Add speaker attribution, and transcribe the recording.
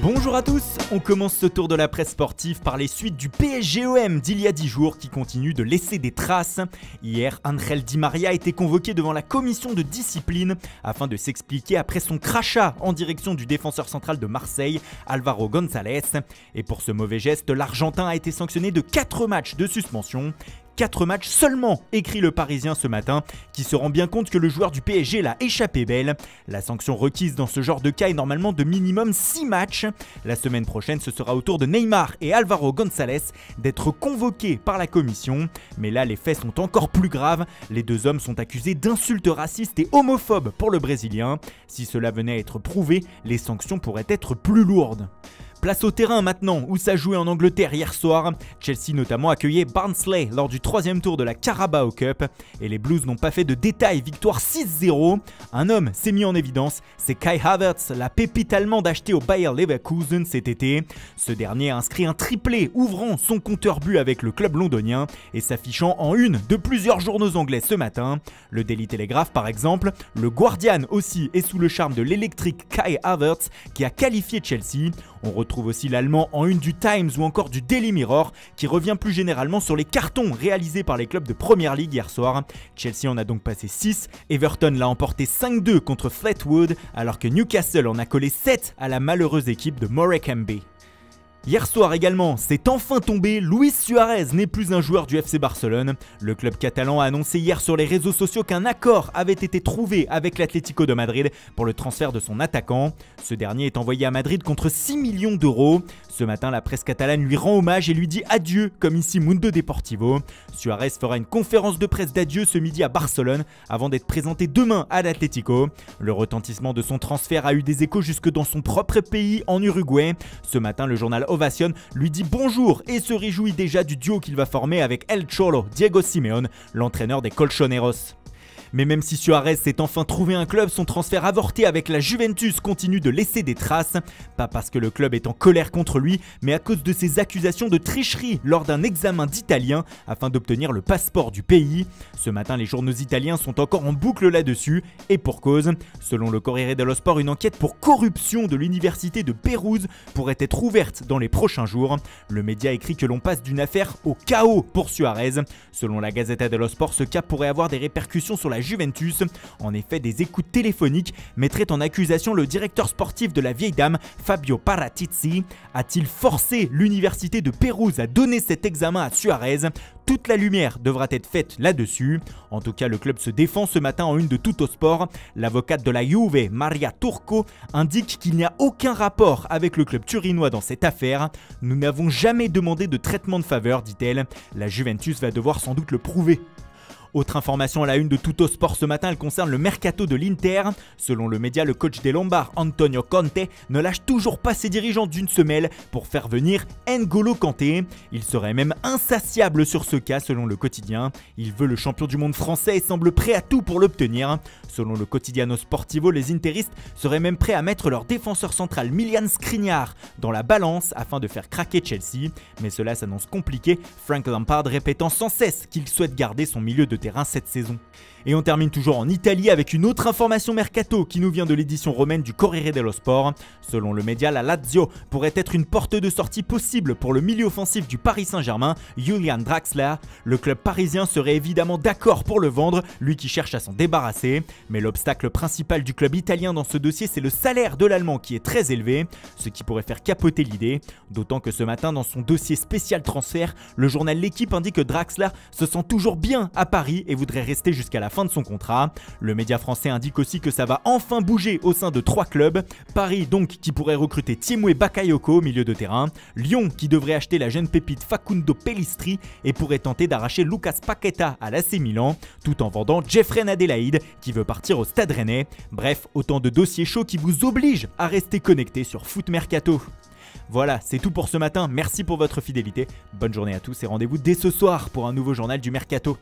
Speaker 1: Bonjour à tous, on commence ce tour de la presse sportive par les suites du PSGOM d'il y a 10 jours qui continue de laisser des traces. Hier, Ángel Di María a été convoqué devant la commission de discipline afin de s'expliquer après son crachat en direction du défenseur central de Marseille, Álvaro González. Et pour ce mauvais geste, l'Argentin a été sanctionné de 4 matchs de suspension. 4 matchs seulement, écrit le Parisien ce matin, qui se rend bien compte que le joueur du PSG l'a échappé belle. La sanction requise dans ce genre de cas est normalement de minimum 6 matchs. La semaine prochaine, ce sera au tour de Neymar et Álvaro González d'être convoqués par la commission. Mais là, les faits sont encore plus graves. Les deux hommes sont accusés d'insultes racistes et homophobes pour le Brésilien. Si cela venait à être prouvé, les sanctions pourraient être plus lourdes. Place au terrain maintenant, où ça jouait en Angleterre hier soir. Chelsea notamment accueillait Barnsley lors du 3e tour de la Carabao Cup. Et les Blues n'ont pas fait de détails, victoire 6-0. Un homme s'est mis en évidence, c'est Kai Havertz, la pépite allemande achetée au Bayer Leverkusen cet été. Ce dernier a inscrit un triplé, ouvrant son compteur but avec le club londonien et s'affichant en une de plusieurs journaux anglais ce matin. Le Daily Telegraph par exemple, le Guardian aussi est sous le charme de l'électrique Kai Havertz qui a qualifié Chelsea. On retrouve aussi l'allemand en une du Times ou encore du Daily Mirror qui revient plus généralement sur les cartons réalisés par les clubs de Première Ligue hier soir. Chelsea en a donc passé 6, Everton l'a emporté 5-2 contre Fleetwood alors que Newcastle en a collé 7 à la malheureuse équipe de Morecambe. Hier soir également, c'est enfin tombé, Luis Suárez n'est plus un joueur du FC Barcelone. Le club catalan a annoncé hier sur les réseaux sociaux qu'un accord avait été trouvé avec l'Atlético de Madrid pour le transfert de son attaquant. Ce dernier est envoyé à Madrid contre 6 millions d'euros. Ce matin, la presse catalane lui rend hommage et lui dit adieu, comme ici Mundo Deportivo. Suárez fera une conférence de presse d'adieu ce midi à Barcelone avant d'être présenté demain à l'Atlético. Le retentissement de son transfert a eu des échos jusque dans son propre pays, en Uruguay. Ce matin, le journal Ovation lui dit bonjour et se réjouit déjà du duo qu'il va former avec El Cholo, Diego Simeone, l'entraîneur des Colchoneros. Mais même si Suárez s'est enfin trouvé un club, son transfert avorté avec la Juventus continue de laisser des traces. Pas parce que le club est en colère contre lui, mais à cause de ses accusations de tricherie lors d'un examen d'italien afin d'obtenir le passeport du pays. Ce matin, les journaux italiens sont encore en boucle là-dessus, et pour cause. Selon le Corriere dello Sport, une enquête pour corruption de l'université de Pérouse pourrait être ouverte dans les prochains jours. Le média écrit que l'on passe d'une affaire au chaos pour Suárez. Selon la Gazzetta dello Sport, ce cas pourrait avoir des répercussions sur la Juventus. En effet, des écoutes téléphoniques mettraient en accusation le directeur sportif de la vieille dame, Fabio Paratici. A-t-il forcé l'université de Pérouse à donner cet examen à Suárez? Toute la lumière devra être faite là-dessus. En tout cas, le club se défend ce matin en une de Tuttosport. L'avocate de la Juve, Maria Turco, indique qu'il n'y a aucun rapport avec le club turinois dans cette affaire. Nous n'avons jamais demandé de traitement de faveur, dit-elle. La Juventus va devoir sans doute le prouver. Autre information à la une de Tuttosport ce matin, elle concerne le mercato de l'Inter. Selon le média, le coach des Lombards, Antonio Conte, ne lâche toujours pas ses dirigeants d'une semelle pour faire venir N'Golo Kanté. Il serait même insatiable sur ce cas selon le quotidien. Il veut le champion du monde français et semble prêt à tout pour l'obtenir. Selon le Quotidiano Sportivo, les interistes seraient même prêts à mettre leur défenseur central Milian Skriniar dans la balance afin de faire craquer Chelsea. Mais cela s'annonce compliqué, Frank Lampard répétant sans cesse qu'il souhaite garder son milieu de terrain cette saison. Et on termine toujours en Italie avec une autre information mercato qui nous vient de l'édition romaine du Corriere dello Sport. Selon le média, la Lazio pourrait être une porte de sortie possible pour le milieu offensif du Paris Saint-Germain, Julian Draxler. Le club parisien serait évidemment d'accord pour le vendre, lui qui cherche à s'en débarrasser. Mais l'obstacle principal du club italien dans ce dossier, c'est le salaire de l'Allemand qui est très élevé, ce qui pourrait faire capoter l'idée. D'autant que ce matin, dans son dossier spécial transfert, le journal L'Équipe indique que Draxler se sent toujours bien à Paris et voudrait rester jusqu'à la fin de son contrat. Le média français indique aussi que ça va enfin bouger au sein de 3 clubs. Paris donc qui pourrait recruter Tiemoué Bakayoko au milieu de terrain. Lyon qui devrait acheter la jeune pépite Facundo Pellistri et pourrait tenter d'arracher Lucas Paqueta à l'AC Milan tout en vendant Jeffrey Adelaide qui veut partir au Stade Rennais. Bref, autant de dossiers chauds qui vous obligent à rester connectés sur Foot Mercato. Voilà, c'est tout pour ce matin. Merci pour votre fidélité. Bonne journée à tous et rendez-vous dès ce soir pour un nouveau journal du Mercato.